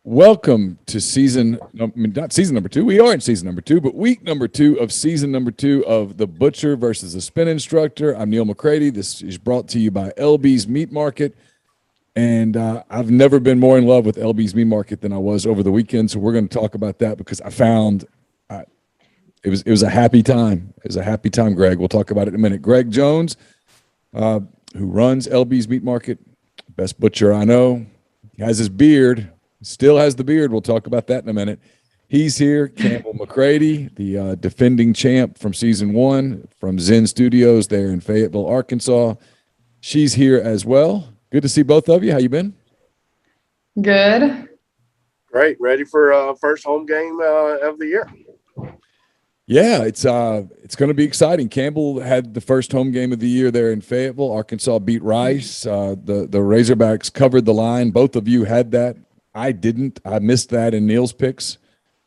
Welcome to not season number 2. We are in season number 2, but week number 2 of season number 2 of The Butcher versus the Spin Instructor. I'm Neil McCready. This is brought to you by LB's Meat Market. And I've never been more in love with LB's Meat Market than I was over the weekend. So we're going to talk about that because I found it was a happy time. It was a happy time, Greg. We'll talk about it in a minute. Greg Jones, who runs LB's Meat Market, best butcher I know, he has his beard. Still has the beard. We'll talk about that in a minute. He's here. Campbell McCready, the defending champ from season 1 from Zen Studios there in Fayetteville, Arkansas. She's here as well. Good to see both of you. How you been? Good. Great. Ready for first home game of the year. Yeah, it's going to be exciting. Campbell had the first home game of the year there in Fayetteville. Arkansas beat Rice. The Razorbacks covered the line. Both of you had that. I didn't. I missed that in Neil's picks.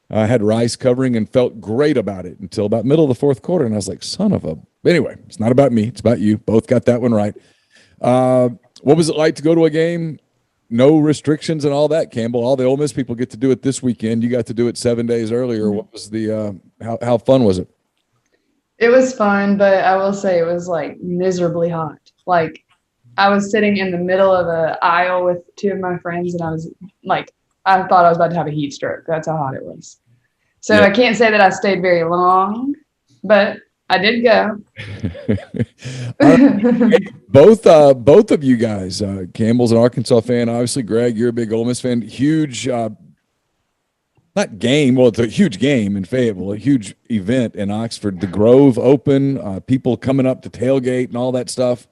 I had Rice covering and felt great about it until about middle of the fourth quarter, and I was like, son of a – anyway, it's not about me. It's about you. Both got that one right. What was it like to go to a game? No restrictions and all that, Campbell. All the Ole Miss people get to do it this weekend. You got to do it 7 days earlier. What was the how fun was it? It was fun, but I will say it was like miserably hot. Like I was sitting in the middle of an aisle with 2 of my friends, and I was like, I thought I was about to have a heat stroke. That's how hot it was. So yeah. I can't say that I stayed very long, but I did go. Both of you guys, Campbell's an Arkansas fan. Obviously, Greg, you're a big Ole Miss fan. Huge, not game. Well, it's a huge game in Fayetteville, a huge event in Oxford. The Grove Open, people coming up to tailgate and all that stuff.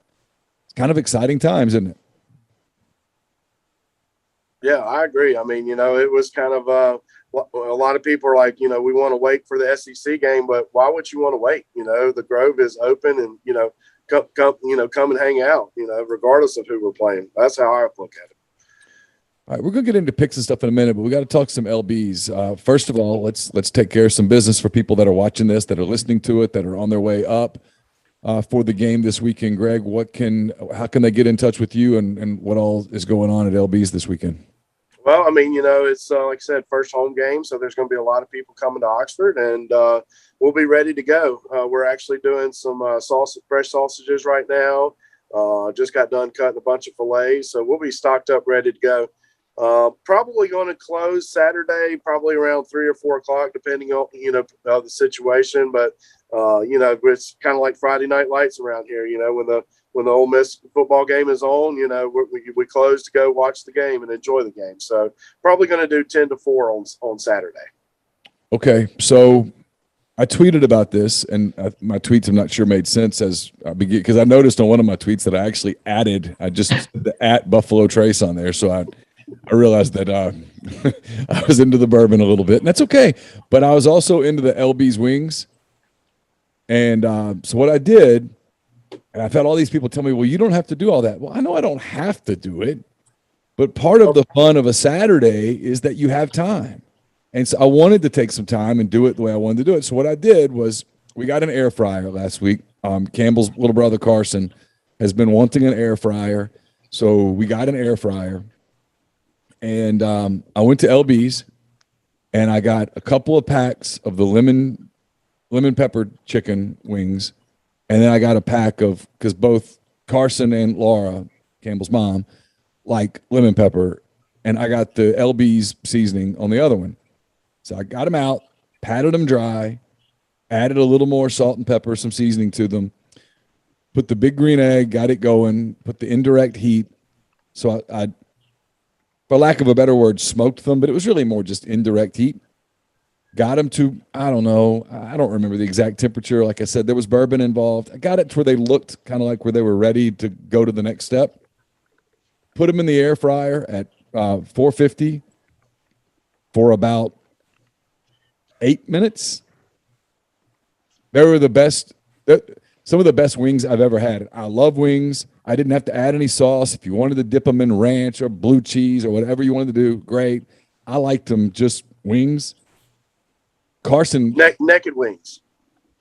It's kind of exciting times, isn't it? Yeah, I agree. I mean, it was kind of a lot of people are like, we want to wait for the SEC game, but why would you want to wait? The Grove is open, and come and hang out. Regardless of who we're playing. That's how I look at it. All right, we're gonna get into picks and stuff in a minute, but we got to talk some LBs. First of all, let's take care of some business for people that are watching this, that are listening to it, that are on their way up for the game this weekend. Greg, how can they get in touch with you, and what all is going on at LB's this weekend? Well, I mean, it's like I said, first home game, so there's going to be a lot of people coming to Oxford, and we'll be ready to go. We're actually doing some fresh sausages right now. Just got done cutting a bunch of fillets, so we'll be stocked up, ready to go. Probably going to close Saturday, probably around 3 or 4 o'clock, depending on the situation. But it's kind of like Friday Night Lights around here. When the Ole Miss football game is on, we close to go watch the game and enjoy the game. So probably going to do 10 to 4 on Saturday. Okay, so I tweeted about this, and my tweets I'm not sure made sense because I noticed on one of my tweets that I just the at Buffalo Trace on there, so I realized that I was into the bourbon a little bit, and that's okay. But I was also into the LB's wings, and so what I did. And I've had all these people tell me, well, you don't have to do all that. Well, I know I don't have to do it, but part of the fun of a Saturday is that you have time. And so I wanted to take some time and do it the way I wanted to do it. So what I did was we got an air fryer last week. Campbell's little brother, Carson, has been wanting an air fryer. So we got an air fryer. And I went to LB's, and I got a couple of packs of the lemon pepper chicken wings. And then I got a pack because both Carson and Laura, Campbell's mom, like lemon pepper, and I got the LB's seasoning on the other one. So I got them out, patted them dry, added a little more salt and pepper, some seasoning to them, put the big green egg, got it going, put the indirect heat. So I for lack of a better word, smoked them, but it was really more just indirect heat. Got them to, I don't know, I don't remember the exact temperature. Like I said, there was bourbon involved. I got it to where they looked kind of like where they were ready to go to the next step. Put them in the air fryer at 450 for about 8 minutes. They were the best, some of the best wings I've ever had. I love wings. I didn't have to add any sauce. If you wanted to dip them in ranch or blue cheese or whatever you wanted to do, great. I liked them just wings. Carson naked wings.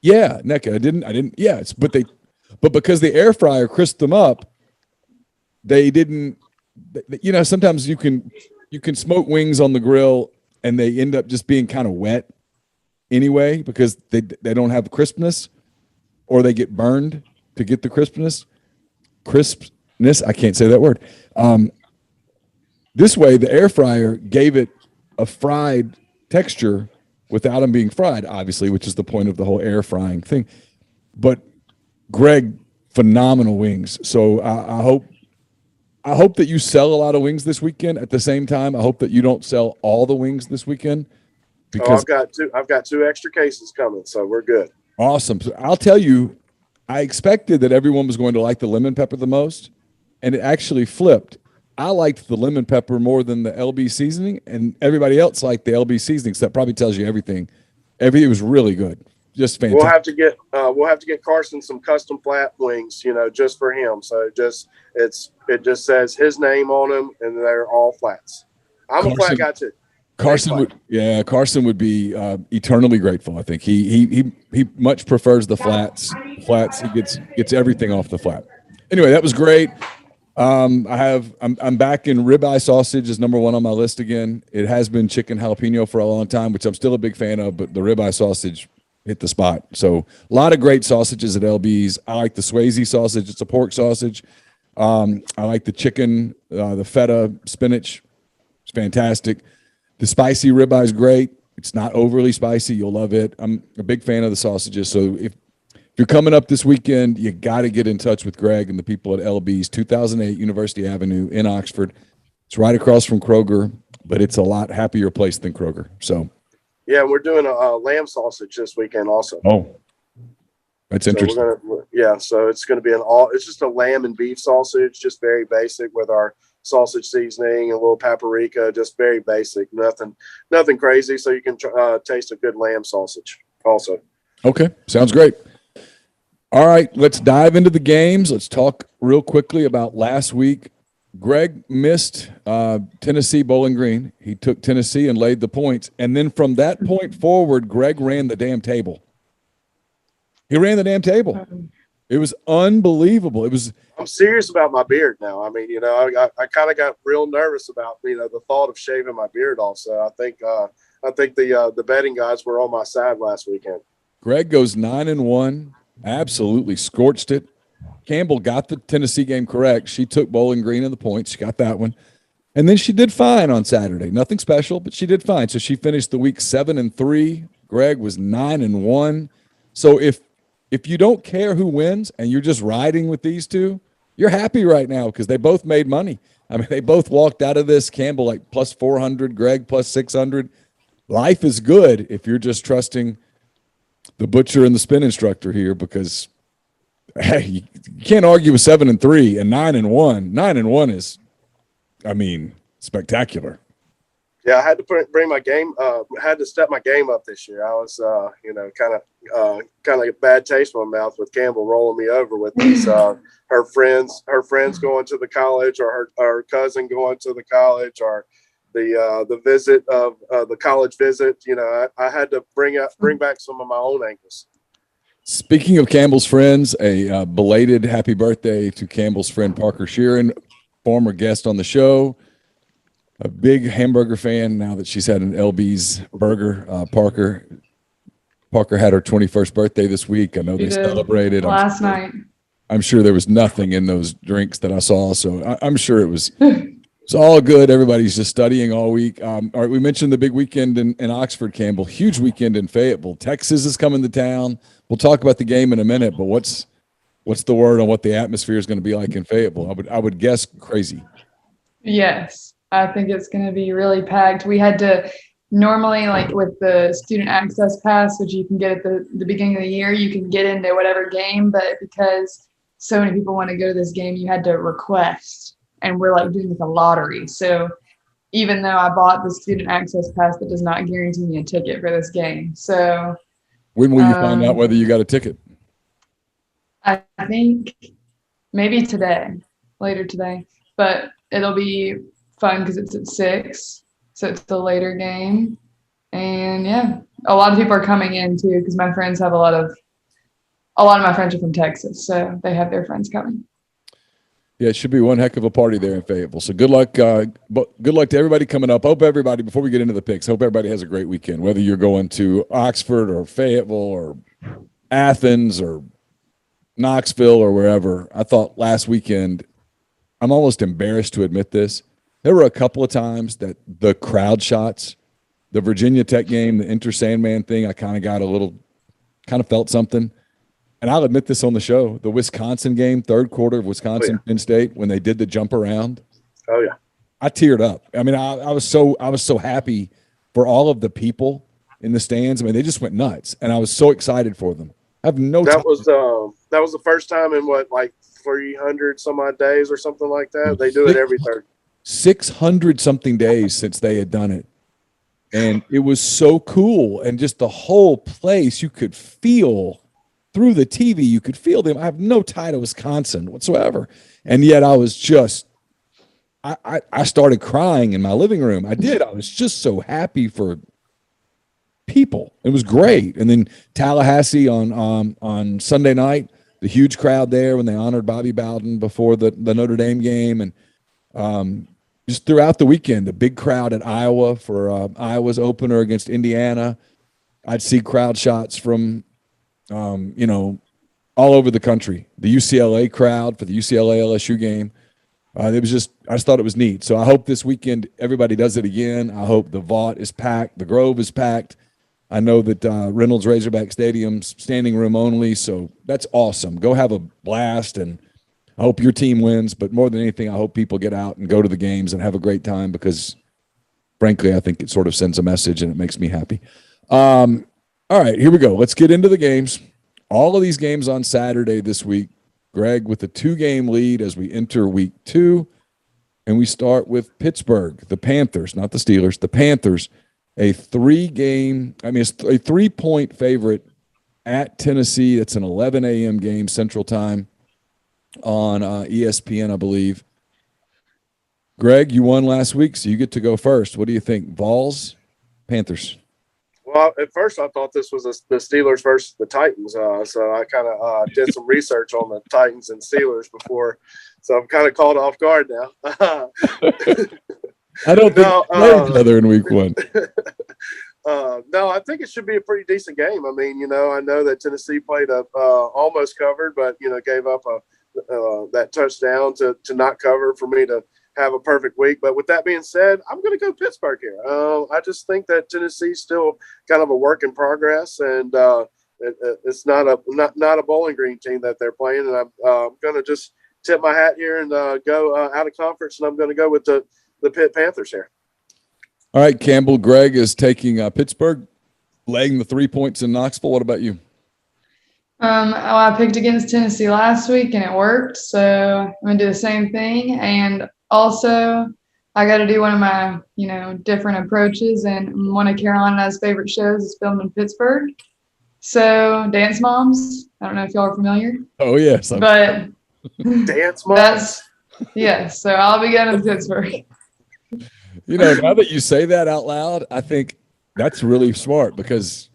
Yeah, naked. I didn't. Yeah, but because the air fryer crisped them up, they didn't. Sometimes you can you can smoke wings on the grill and they end up just being kind of wet anyway because they don't have crispness, or they get burned to get the crispness. I can't say that word. This way, the air fryer gave it a fried texture without them being fried, obviously, which is the point of the whole air frying thing. But Greg, phenomenal wings. So I hope that you sell a lot of wings this weekend. At the same time, I hope that you don't sell all the wings this weekend, because I've got two extra cases coming, so we're good. Awesome. So I'll tell you, I expected that everyone was going to like the lemon pepper the most, and it actually flipped. I liked the lemon pepper more than the LB seasoning, and everybody else liked the LB seasoning. So that probably tells you everything. Everything was really good. Just fantastic. We'll have to get Carson some custom flat wings, just for him. So it just says his name on them, and they're all flats. I'm a flat guy too. Carson would be eternally grateful. I think he much prefers the flats. He gets everything off the flat. Anyway, that was great. I'm back in ribeye sausage is number one on my list again. It has been chicken jalapeno for a long time, which I'm still a big fan of, but the ribeye sausage hit the spot. So a lot of great sausages at LB's. I like the Swayze sausage. It's a pork sausage. I like the chicken, the feta spinach. It's fantastic. The spicy ribeye is great. It's not overly spicy. You'll love it. I'm a big fan of the sausages. So if you're coming up this weekend, you got to get in touch with Greg and the people at LB's, 2008 University Avenue in Oxford. It's right across from Kroger, but it's a lot happier place than Kroger. So, yeah, we're doing a lamb sausage this weekend also. Oh, that's interesting. So it's going to be it's just a lamb and beef sausage, just very basic with our sausage seasoning and a little paprika, just very basic, nothing crazy. So you can taste a good lamb sausage also. Okay, sounds great. All right, let's dive into the games. Let's talk real quickly about last week. Greg missed Tennessee Bowling Green. He took Tennessee and laid the points. And then from that point forward, Greg ran the damn table. He ran the damn table. It was unbelievable. I'm serious about my beard now. I mean, I kind of got real nervous about, the thought of shaving my beard off. So I think the betting guys were on my side last weekend. Greg goes 9-1. Absolutely scorched it. Campbell got the Tennessee game correct. She took Bowling Green in the points. She got that one. And then she did fine on Saturday. Nothing special, but she did fine. So she finished the week 7-3. Greg was 9-1. So if you don't care who wins and you're just riding with these two, you're happy right now because they both made money. I mean, they both walked out of this. Campbell like plus 400, Greg plus 600. Life is good if you're just trusting the butcher and the spin instructor here, because hey, you can't argue with 7-3 and 9-1. 9-1 is, spectacular. Yeah, I had to bring my game. Had to step my game up this year. I was, kind of bad taste in my mouth with Campbell rolling me over with these her friends going to the college, or her cousin going to the college, or the visit of the college visit. I had to bring back some of my own angles. Speaking of Campbell's friends, a belated happy birthday to Campbell's friend Parker Sheeran, former guest on the show. A big hamburger fan now that she's had an LB's burger. Parker had her 21st birthday this week. I know they celebrated last night. I'm sure there was nothing in those drinks that I saw, so I'm sure it was it's all good. Everybody's just studying all week. All right, we mentioned the big weekend in Oxford, Campbell. Huge weekend in Fayetteville. Texas is coming to town. We'll talk about the game in a minute, but what's the word on what the atmosphere is going to be like in Fayetteville? I would guess crazy. Yes. I think it's going to be really packed. We had to normally, like with the student access pass, which you can get at the beginning of the year, you can get into whatever game, but because so many people want to go to this game, you had to request, and we're like doing like a lottery. So even though I bought the student access pass, that does not guarantee me a ticket for this game. So when will you find out whether you got a ticket? I think maybe later today, but it'll be fun because it's at 6, so it's the later game. And yeah, a lot of people are coming in too, because my friends have a lot of my friends are from Texas, so they have their friends coming. Yeah, it should be one heck of a party there in Fayetteville. So good luck. Good luck to everybody coming up. Hope everybody, before we get into the picks, hope everybody has a great weekend, whether you're going to Oxford or Fayetteville or Athens or Knoxville or wherever. I thought last weekend, I'm almost embarrassed to admit this. There were a couple of times that the crowd shots, the Virginia Tech game, the Inter Sandman thing, I kind of felt something. And I'll admit this on the show, the Wisconsin game, third quarter of Wisconsin, Penn State, when they did the jump around. Oh yeah. I teared up. I mean, I was so happy for all of the people in the stands. I mean, they just went nuts, and I was so excited for them. I have no. That was the first time in like 300 some odd days or something like that. They do it every third. 600 something days since they had done it, and it was so cool. And just the whole place, you could feel through the TV. You could feel them. I have no tie to Wisconsin whatsoever, and yet I was just. I started crying in my living room. I did. I was just so happy for people. It was great. And then Tallahassee on Sunday night, the huge crowd there when they honored Bobby Bowden before the Notre Dame game, and just throughout the weekend, a big crowd at Iowa for Iowa's opener against Indiana. I'd see crowd shots from all over the country. The UCLA crowd for the UCLA LSU game. It was just, I just thought it was neat. So I hope this weekend everybody does it again. I hope the Vaught is packed, the Grove is packed. I know that Reynolds Razorback Stadium's standing room only, so that's awesome. Go have a blast, and I hope your team wins. But more than anything, I hope people get out and go to the games and have a great time because, frankly, I think it sort of sends a message and it makes me happy. All right, here we go. Let's get into the games. All of these games on Saturday this week. Greg with a 2-game lead as we enter week 2. And we start with Pittsburgh, the Panthers, not the Steelers, the Panthers, a 3-point favorite at Tennessee. That's an 11 a.m. game Central Time on ESPN, I believe. Greg, you won last week, so you get to go first. What do you think? Vols, Panthers? Well, at first I thought this was the Steelers versus the Titans, so I kind of did some research on the Titans and Steelers before, so I'm kind of caught off guard now. I don't think they played each other in week 1. No, I think it should be a pretty decent game. I mean, I know that Tennessee played almost covered, but gave up that touchdown to not cover for me to have a perfect week. But with that being said, I'm going to go Pittsburgh here. I just think that Tennessee's still kind of a work in progress, and it's not a Bowling Green team that they're playing. And I'm going to just tip my hat here and go out of conference, and I'm going to go with the Pitt Panthers here. All right, Campbell. Greg is taking Pittsburgh, laying the 3 points in Knoxville. What about you? I picked against Tennessee last week and it worked, so I'm gonna do the same thing. And also, I got to do one of my, different approaches. And one of Carolina's favorite shows is filmed in Pittsburgh. So, Dance Moms. I don't know if y'all are familiar. Oh yes, but Dance Moms. Yes. So I'll be going to Pittsburgh. Now that you say that out loud, I think that's really smart because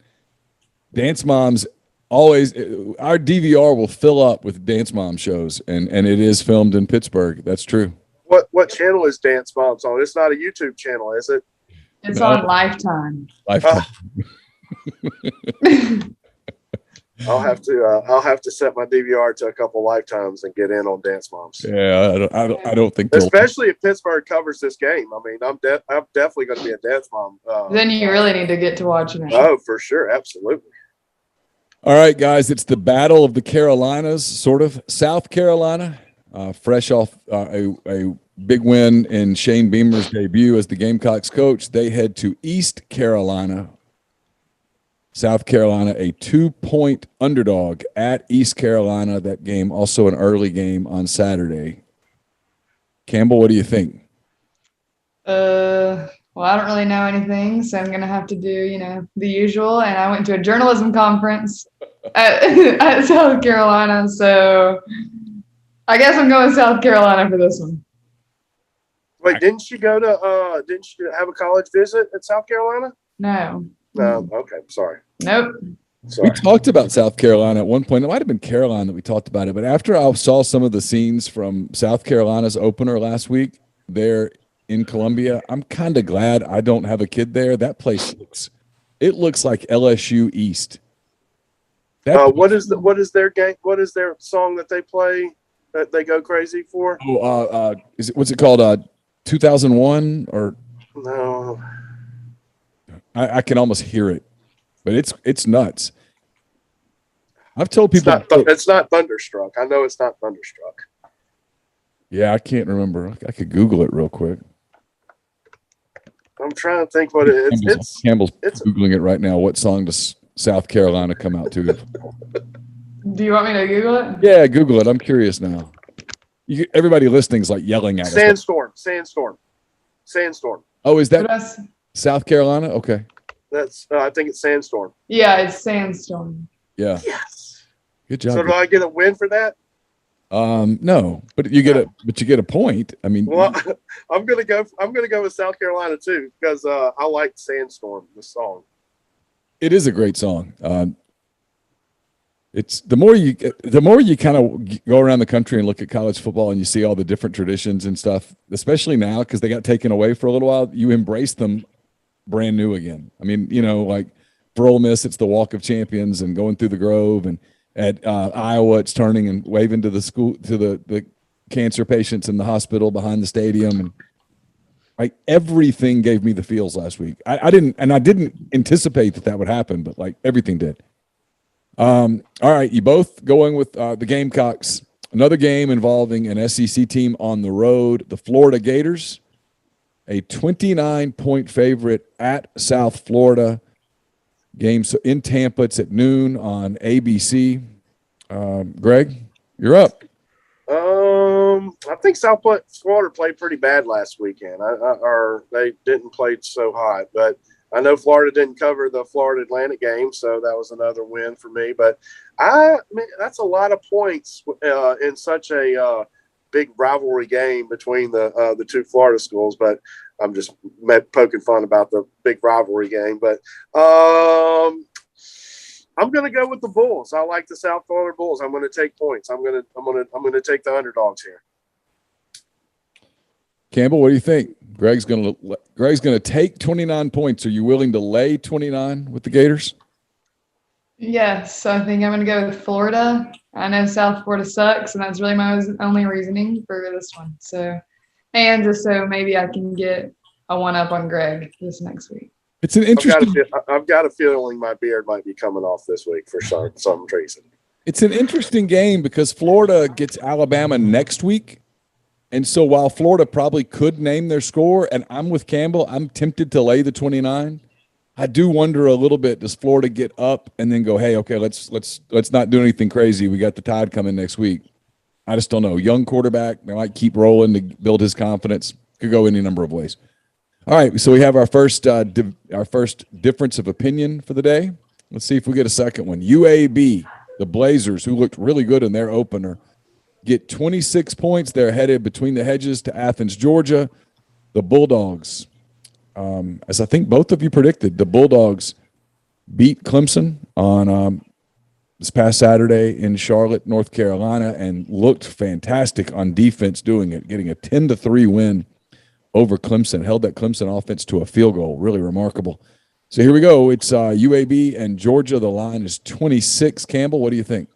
Dance Moms always, our DVR will fill up with Dance Mom shows, and it is filmed in Pittsburgh. That's true. What channel is Dance Moms on? It's not a YouTube channel, is it? It's on Lifetime. Lifetime. I'll have to set my DVR to a couple Lifetimes and get in on Dance Moms. Yeah, I don't think. Especially if Pittsburgh covers this game. I mean, I'm definitely going to be a Dance Mom. Then you really need to get to watching it. Oh, for sure, absolutely. All right, guys, it's the Battle of the Carolinas, sort of. South Carolina, fresh off a big win in Shane Beamer's debut as the Gamecocks coach. They head to East Carolina. South Carolina, a 2-point underdog at East Carolina. That game, also an early game on Saturday. Campbell, what do you think? Well, I don't really know anything, so I'm going to have to do, the usual. And I went to a journalism conference at South Carolina, so I guess I'm going South Carolina for this one. Wait, didn't you have a college visit at South Carolina? No. No, okay, sorry. Nope. Sorry. We talked about South Carolina at one point. It might have been Carolina that we talked about it, but after I saw some of the scenes from South Carolina's opener last week there in Columbia, I'm kind of glad I don't have a kid there. That place looks like LSU East. What is their game? What is their song that they play that they go crazy for? What's it called? 2001 or no? I can almost hear it, but it's nuts. I've told people it's not Thunderstruck. I know it's not Thunderstruck. Yeah, I can't remember. I could Google it real quick. I'm trying to think what it is. Campbell's Googling it right now. What song does South Carolina come out to? Do you want me to Google it? Yeah, Google it. I'm curious now. Everybody listening's like yelling at us. Sandstorm. Oh, is that South Carolina? Okay. That's I think it's Sandstorm. Yeah, it's Sandstorm. Yeah. Yes. Good job. So do I get a win for that? No, but you get a point. I mean, well, I'm gonna go with South Carolina too because I like Sandstorm, the song. It is a great song. It's the more you kind of go around the country and look at college football and you see all the different traditions and stuff, especially now because they got taken away for a little while, you embrace them brand new again. I mean, like for Ole Miss, it's the Walk of Champions and going through the Grove, and at Iowa, it's turning and waving to the school to the cancer patients in the hospital behind the stadium, and like everything gave me the feels last week. I didn't anticipate that would happen, but like everything did. All right, you both going with the Gamecocks. Another game involving an SEC team on the road, the Florida Gators, a 29-point favorite at South Florida. Game in Tampa. It's at noon on ABC. Greg, you're up. I think South Florida played pretty bad last weekend. Or they didn't play so hot, but I know Florida didn't cover the Florida Atlantic game, so that was another win for me. But I mean, that's a lot of points in such a big rivalry game between the two Florida schools. But I'm just poking fun about the big rivalry game. But I'm going to go with the Bulls. I like the South Florida Bulls. I'm going to take points. I'm going to take the underdogs here. Campbell, what do you think? Greg's going to take 29 points. Are you willing to lay 29 with the Gators? Yes, I think I'm going to go with Florida. I know South Florida sucks, and that's really my only reasoning for this one. So, and just so maybe I can get a one-up on Greg this next week. It's an interesting. I've got a feeling my beard might be coming off this week for some reason. It's an interesting game because Florida gets Alabama next week. And so while Florida probably could name their score, and I'm with Campbell, I'm tempted to lay the 29. I do wonder a little bit, does Florida get up and then go, hey, okay, let's not do anything crazy. We got the Tide coming next week. I just don't know. Young quarterback, they might keep rolling to build his confidence. Could go any number of ways. All right, so we have our first difference of opinion for the day. Let's see if we get a second one. UAB, the Blazers, who looked really good in their opener, get 26 points. They're headed between the hedges to Athens, Georgia. The Bulldogs, as I think both of you predicted, the Bulldogs beat Clemson on this past Saturday in Charlotte, North Carolina, and looked fantastic on defense doing it, getting a 10-3 win over Clemson, held that Clemson offense to a field goal. Really remarkable. So here we go. It's UAB and Georgia. The line is 26. Campbell, what do you think?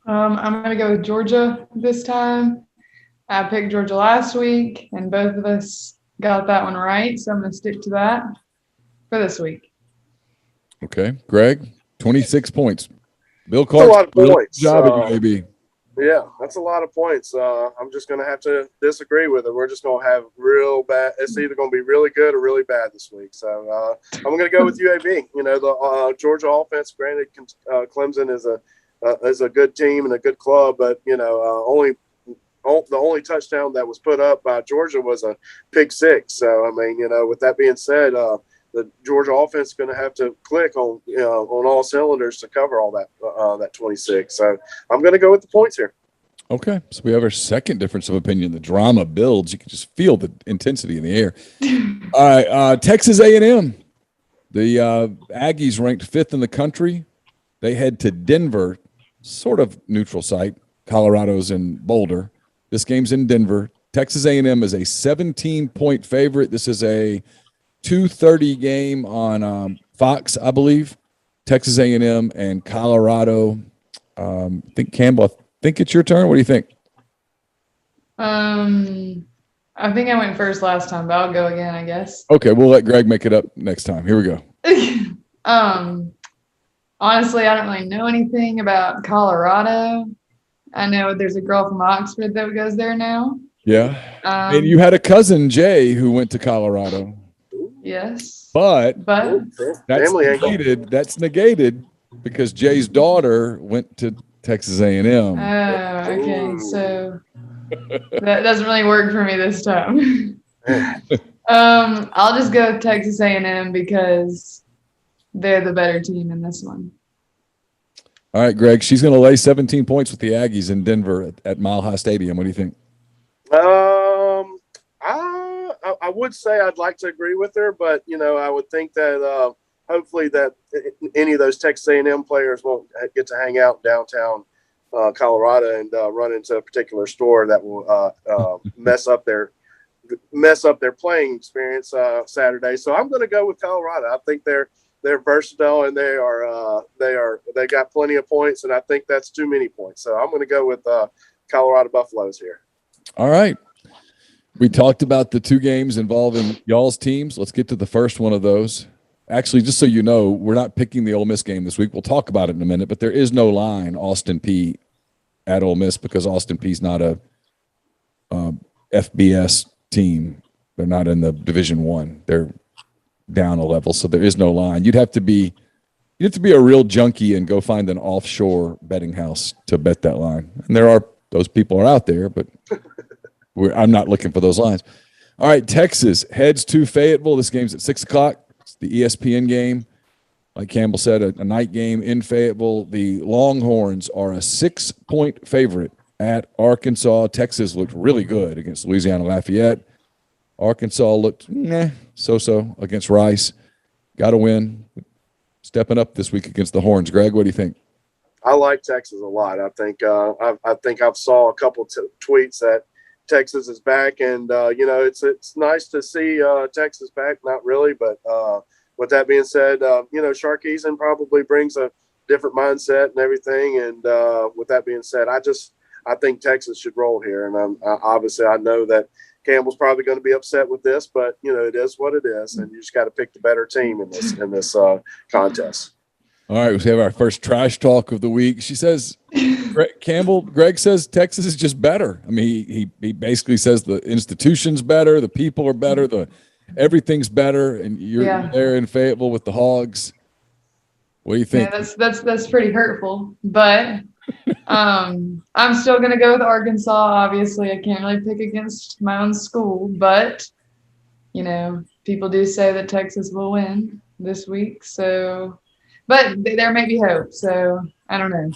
I'm going to go with Georgia this time. I picked Georgia last week, and both of us got that one right, so I'm going to stick to that for this week. Okay. Greg, 26 points. Bill Clark, a lot of points. Good job at UAB. Yeah, that's a lot of points. I'm just going to have to disagree with it. We're just going to have real bad. It's either going to be really good or really bad this week. So I'm going to go with UAB. The Georgia offense, granted, Clemson is a good team and a good club, but the only touchdown that was put up by Georgia was a pick six. So I mean, with that being said, the Georgia offense is going to have to click on all cylinders to cover all that 26. So I'm going to go with the points here. Okay, so we have our second difference of opinion. The drama builds. You can just feel the intensity in the air. All right, Texas A&M. The Aggies ranked 5th in the country. They head to Denver, sort of neutral site. Colorado's in Boulder. This game's in Denver. Texas A&M is a 17-point favorite. This is a 2:30 game on Fox, I believe. Texas A&M and Colorado. I think Campbell, I think it's your turn. What do you think? I think I went first last time, but I'll go again, I guess. Okay, we'll let Greg make it up next time. Here we go. Honestly, I don't really know anything about Colorado. I know there's a girl from Oxford that goes there now. Yeah. And you had a cousin, Jay, who went to Colorado. Yes. But that's negated because Jay's daughter went to Texas A&M. Oh, okay. So that doesn't really work for me this time. I'll just go with Texas A&M because they're the better team in this one. All right, Greg. She's going to lay 17 points with the Aggies in Denver at Mile High Stadium. What do you think? I would say I'd like to agree with her, but I would think that hopefully that any of those Texas A&M players won't get to hang out downtown Colorado and run into a particular store that will mess up their playing experience Saturday. So I'm going to go with Colorado. I think they're versatile and they got plenty of points, and I think that's too many points. So I'm going to go with Colorado Buffaloes here. All right. We talked about the 2 games involving y'all's teams. Let's get to the first one of those. Actually, just so you know, we're not picking the Ole Miss game this week. We'll talk about it in a minute, but there is no line Austin Peay at Ole Miss because Austin Peay's not a FBS team. They're not in the Division I. They're down a level, so there is no line. You'd have to be a real junkie and go find an offshore betting house to bet that line. And those people are out there, but I'm not looking for those lines. All right, Texas heads to Fayetteville. This game's at 6:00. It's the ESPN game. Like Campbell said, a night game in Fayetteville. The Longhorns are a 6-point favorite at Arkansas. Texas looked really good against Louisiana Lafayette. Arkansas looked so-so against Rice. Got to win. Stepping up this week against the Horns. Greg, what do you think? I like Texas a lot. I think I've saw a couple tweets that Texas is back, and it's nice to see Texas back. Not really, but with that being said, Sarkisian probably brings a different mindset and everything. And with that being said, I think Texas should roll here. And obviously I know that Campbell's probably going to be upset with this, but it is what it is, and you just got to pick the better team in this contest. All right, we have our first trash talk of the week. She says, Greg says Texas is just better. I mean, he basically says the institution's better, the people are better, everything's better, and you're there in Fayetteville with the Hogs. What do you think? Yeah, that's pretty hurtful, but I'm still gonna go with Arkansas. Obviously, I can't really pick against my own school, but people do say that Texas will win this week, so. But there may be hope, so I don't know.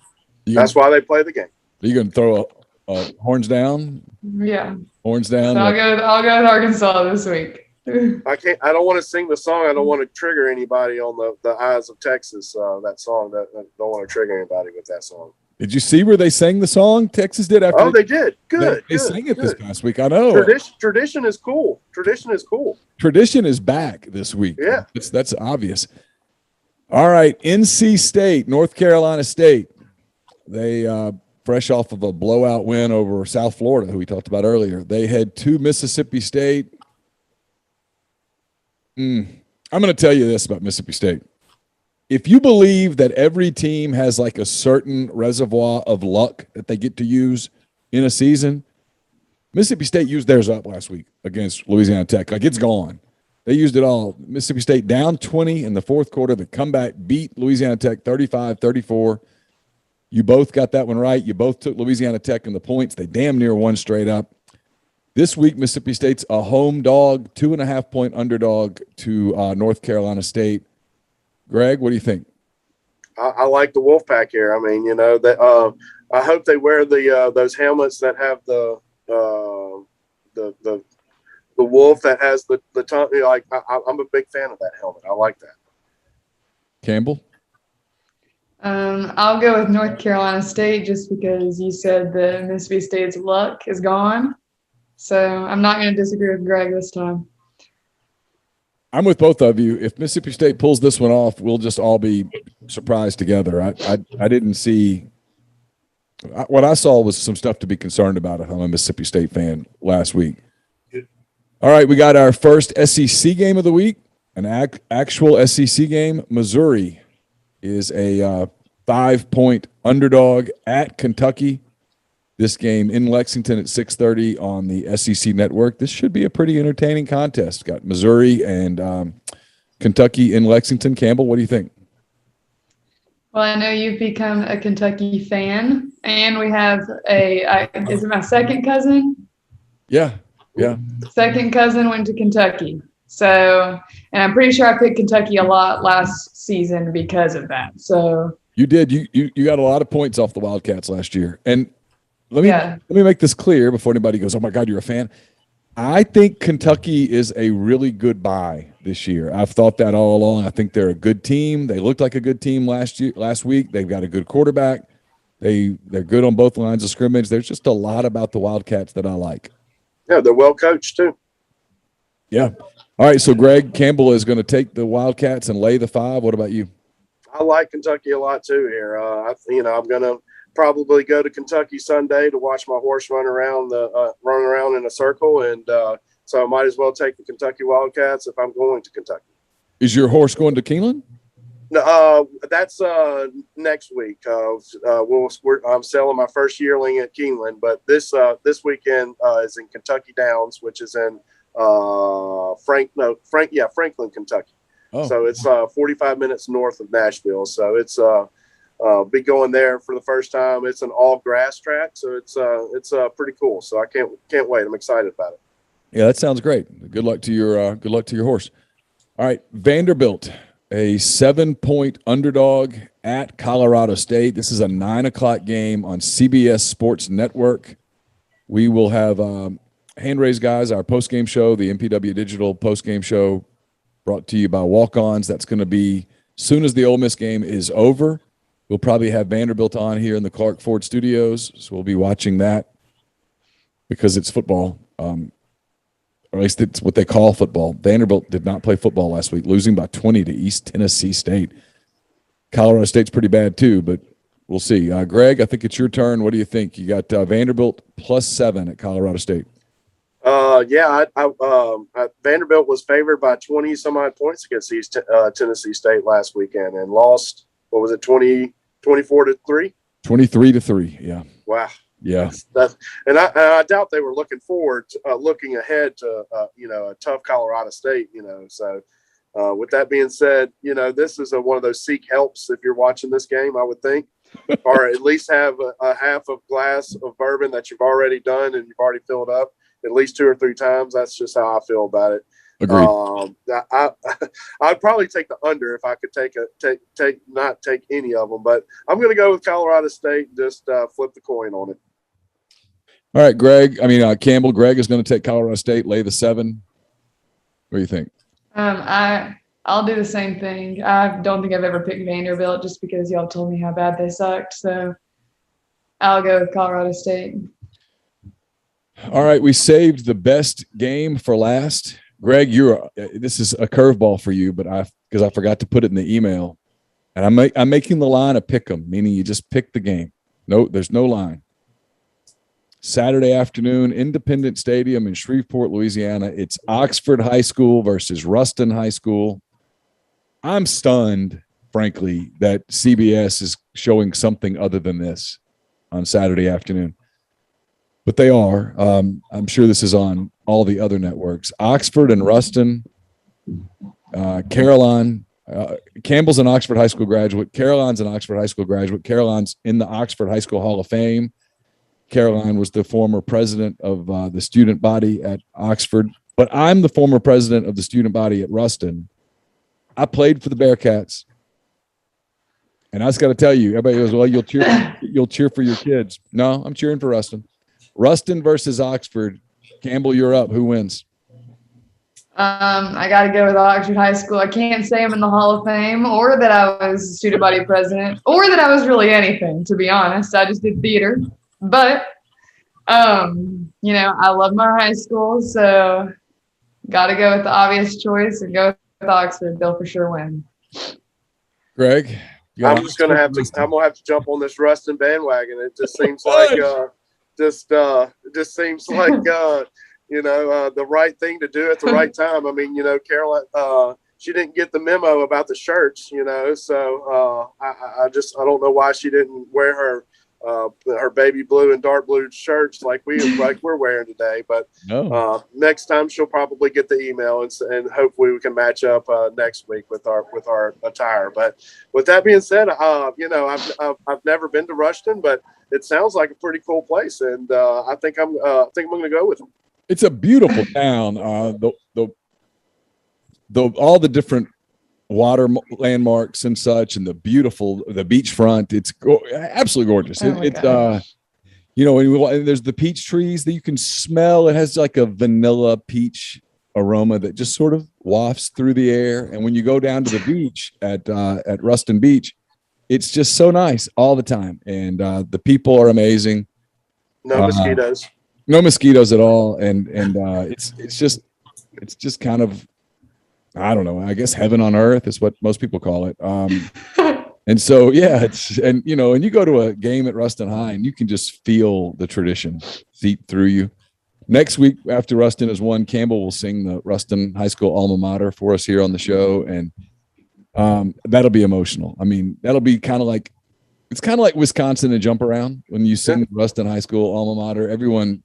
That's why they play the game. Are you going to throw a horns down? Yeah. Horns down. So I'll go with Arkansas this week. I don't want to sing the song. I don't want to trigger anybody on the Eyes of Texas. That song. I don't want to trigger anybody with that song. Did you see where they sang the song? Texas did after. Oh, they did. Good. They sang it this past week. I know. Tradition is cool. Tradition is cool. Tradition is back this week. Yeah. That's obvious. All right, NC State, North Carolina State. They fresh off of a blowout win over South Florida, who we talked about earlier. They head to Mississippi State. I'm going to tell you this about Mississippi State. If you believe that every team has like a certain reservoir of luck that they get to use in a season, Mississippi State used theirs up last week against Louisiana Tech. Like, it's gone. They used it all. Mississippi State down 20 in the fourth quarter. The comeback beat Louisiana Tech 35-34. You both got that one right. You both took Louisiana Tech in the points. They damn near won straight up. This week, Mississippi State's a home dog, 2.5-point underdog to North Carolina State. Greg, what do you think? I like the Wolfpack here. I mean, that I hope they wear those helmets that have the wolf that has the tongue. I'm a big fan of that helmet. I like that. Campbell? I'll go with North Carolina State just because you said the Mississippi State's luck is gone. So I'm not going to disagree with Greg this time. I'm with both of you. If Mississippi State pulls this one off, we'll just all be surprised together. I didn't see what I saw was some stuff to be concerned about if I'm a Mississippi State fan last week. All right, we got our first SEC game of the week, an actual SEC game. Missouri is a 5-point underdog at Kentucky. This game in Lexington at 6:30 on the SEC network. This should be a pretty entertaining contest. Got Missouri and Kentucky in Lexington. Campbell, what do you think? Well, I know you've become a Kentucky fan, and we have is it my second cousin? Yeah. Second cousin went to Kentucky. So, and I'm pretty sure I picked Kentucky a lot last season because of that. So you did. You got a lot of points off the Wildcats last year. And let me make this clear before anybody goes, "Oh my God, you're a fan." I think Kentucky is a really good buy this year. I've thought that all along. I think they're a good team. They looked like a good team last week. They've got a good quarterback. They're good on both lines of scrimmage. There's just a lot about the Wildcats that I like. Yeah, they're well coached too. Yeah. All right, so Greg, Campbell is going to take the Wildcats and lay the 5. What about you? I like Kentucky a lot too here. I'm going to probably go to Kentucky Sunday to watch my horse run around in a circle, and so I might as well take the Kentucky Wildcats if I'm going to Kentucky. Is your horse going to Keeneland? No, that's next week. I'm selling my first yearling at Keeneland, but this weekend is in Kentucky Downs, which is in Franklin, Kentucky. Oh. So it's 45 minutes north of Nashville. So it's be going there for the first time. It's an all grass track, so it's pretty cool. So I can't wait. I'm excited about it. Yeah, that sounds great. Good luck to your horse. All right, Vanderbilt, a 7-point underdog at Colorado State. This is a 9:00 game on CBS Sports Network. We will have Hand Raise Guys, our post-game show, the MPW Digital post-game show, brought to you by Walk-Ons. That's going to be soon as the Ole Miss game is over. We'll probably have Vanderbilt on here in the Clark Ford Studios, so we'll be watching that because it's football, or at least it's what they call football. Vanderbilt did not play football last week, losing by 20 to East Tennessee State. Colorado State's pretty bad too, but we'll see. Greg, I think it's your turn. What do you think? You got Vanderbilt +7 at Colorado State. Vanderbilt was favored by 20 some odd points against East Tennessee State last weekend and lost. What was it? 24-3? 23-3. Yeah. Wow. Yeah. And I doubt they were looking ahead to a tough Colorado State. So with that being said, this is one of those seek helps if you're watching this game, I would think, or at least have a half of glass of bourbon that you've already done and you've already filled up at least 2 or 3 times. That's just how I feel about it. Agreed. I'd probably take the under if I could not take any of them, but I'm going to go with Colorado State. Just flip the coin on it. All right, Campbell. Greg is going to take Colorado State, lay the 7. What do you think? I'll do the same thing. I don't think I've ever picked Vanderbilt just because y'all told me how bad they sucked. So I'll go with Colorado State. All right, we saved the best game for last. Greg, this is a curveball for you, but because I forgot to put it in the email, and I'm making the line a pick 'em, meaning you just pick the game. No, there's no line. Saturday afternoon, Independent Stadium in Shreveport, Louisiana. It's Oxford High School versus Ruston High School. I'm stunned, frankly, that CBS is showing something other than this on Saturday afternoon. But they are. I'm sure this is on all the other networks. Oxford and Ruston. Caroline. Campbell's an Oxford High School graduate. Caroline's an Oxford High School graduate. Caroline's in the Oxford High School Hall of Fame. Caroline was the former president of the student body at Oxford. But I'm the former president of the student body at Ruston. I played for the Bearcats. And I just got to tell you, everybody goes, well, you'll cheer for your kids. No, I'm cheering for Ruston. Ruston versus Oxford. Campbell, you're up. Who wins? I got to go with Oxford High School. I can't say I'm in the Hall of Fame or that I was student body president or that I was really anything, to be honest. I just did theater. But, I love my high school, so got to go with the obvious choice and go with Oxford. They'll for sure win. Greg? I'm just gonna have to jump on this Ruston bandwagon. It just seems like the right thing to do at the right time. I mean, Caroline, she didn't get the memo about the shirts, so I don't know why she didn't wear her baby blue and dark blue shirts like we're wearing today. But next time she'll probably get the email and hopefully we can match up next week with our attire. But with that being said, I've never been to Rushton, but it sounds like a pretty cool place, and I think I'm going to go with it. It's a beautiful town. All the different water landmarks and such, and the beachfront. It's absolutely gorgeous. And there's the peach trees that you can smell. It has like a vanilla peach aroma that just sort of wafts through the air. And when you go down to the beach at Ruston Beach, it's just so nice all the time. And the people are amazing. No mosquitoes. No mosquitoes at all. And it's just kind of, I don't know, I guess heaven on earth is what most people call it. And so, yeah, and you go to a game at Ruston High and you can just feel the tradition seep through you. Next week, after Ruston has won, Campbell will sing the Ruston High School alma mater for us here on the show. And that'll be emotional. I mean, that'll be it's kind of like Wisconsin and jump around when you sing Ruston High School alma mater. Everyone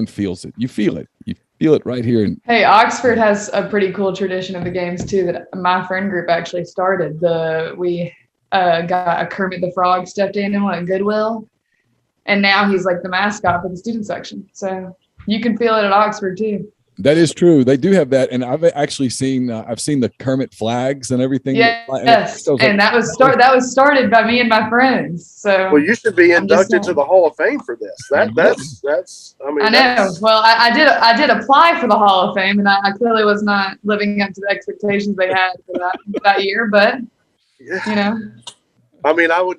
feels it. You feel it. You feel it right here. Hey, Oxford has a pretty cool tradition of the games too that my friend group actually started. We got a Kermit the Frog stuffed animal at Goodwill, and now he's like the mascot for the student section. So you can feel it at Oxford too. That is true. They do have that, and I've actually seen I've seen the Kermit flags and everything. Yes, and that was started by me and my friends. So well, you should be inducted to the Hall of Fame for this. That's. I mean, I know. Well, I did apply for the Hall of Fame, and I clearly was not living up to the expectations they had for that year. But I mean, I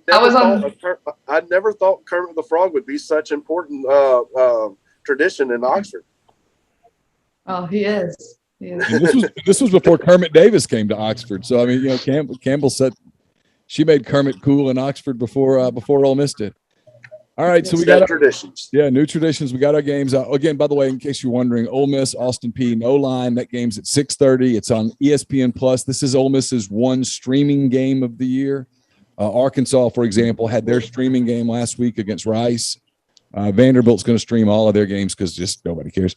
never thought Kermit the Frog would be such important tradition in Oxford. Oh, he is. This was before Kermit Davis came to Oxford. So I mean, Campbell said she made Kermit cool in Oxford before Ole Miss did. All right, so we got traditions. Yeah, new traditions. We got our games out again. By the way, in case you're wondering, Ole Miss, Austin Peay, no line. That game's at 6:30. It's on ESPN Plus. This is Ole Miss's one streaming game of the year. Arkansas, for example, had their streaming game last week against Rice. Vanderbilt's going to stream all of their games because just nobody cares.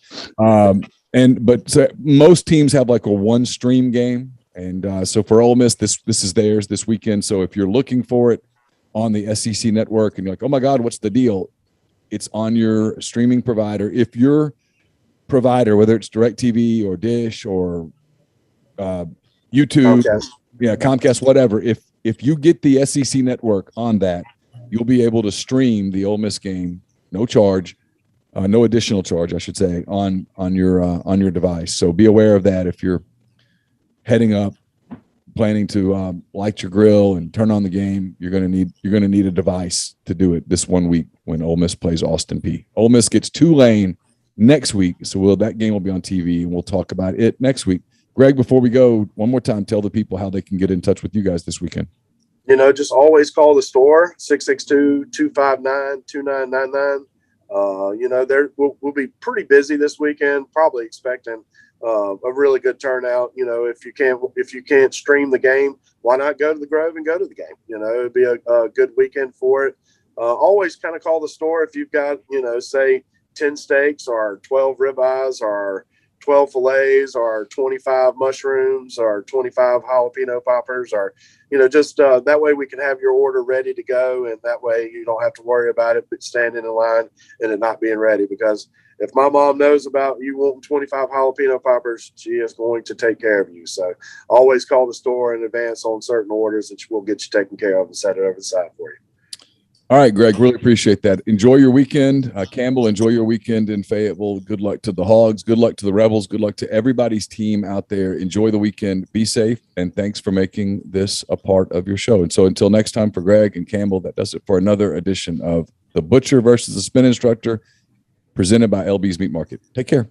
So most teams have like a one stream game. And so for Ole Miss, this is theirs this weekend. So if you're looking for it on the SEC network and you're like, oh my God, what's the deal? It's on your streaming provider. If your provider, whether it's DirecTV or Dish or YouTube, Comcast, whatever, if you get the SEC network on that, you'll be able to stream the Ole Miss game, no charge. No additional charge, I should say, on your device. So be aware of that if you're heading up, planning to light your grill and turn on the game. You're gonna need a device to do it this 1 week when Ole Miss plays Austin Peay. Ole Miss gets Tulane next week, so that game will be on TV and we'll talk about it next week. Greg, before we go, one more time, tell the people how they can get in touch with you guys this weekend. Just always call the store 662-259-2999. We'll be pretty busy this weekend, probably expecting a really good turnout. If you can't stream the game, why not go to the Grove and go to the game? It'd be a good weekend for it. Always kind of call the store if you've got, say 10 steaks or 12 ribeyes or 12 fillets or 25 mushrooms or 25 jalapeno poppers or, just that way we can have your order ready to go. And that way you don't have to worry about it, but standing in line and it not being ready. Because if my mom knows about you wanting 25 jalapeno poppers, she is going to take care of you. So always call the store in advance on certain orders that we'll get you taken care of and set it over the side for you. All right, Greg, really appreciate that. Enjoy your weekend. Campbell, enjoy your weekend in Fayetteville. Good luck to the Hogs. Good luck to the Rebels. Good luck to everybody's team out there. Enjoy the weekend. Be safe. And thanks for making this a part of your show. And so until next time, for Greg and Campbell, that does it for another edition of The Butcher versus the Spin Instructor, presented by LB's Meat Market. Take care.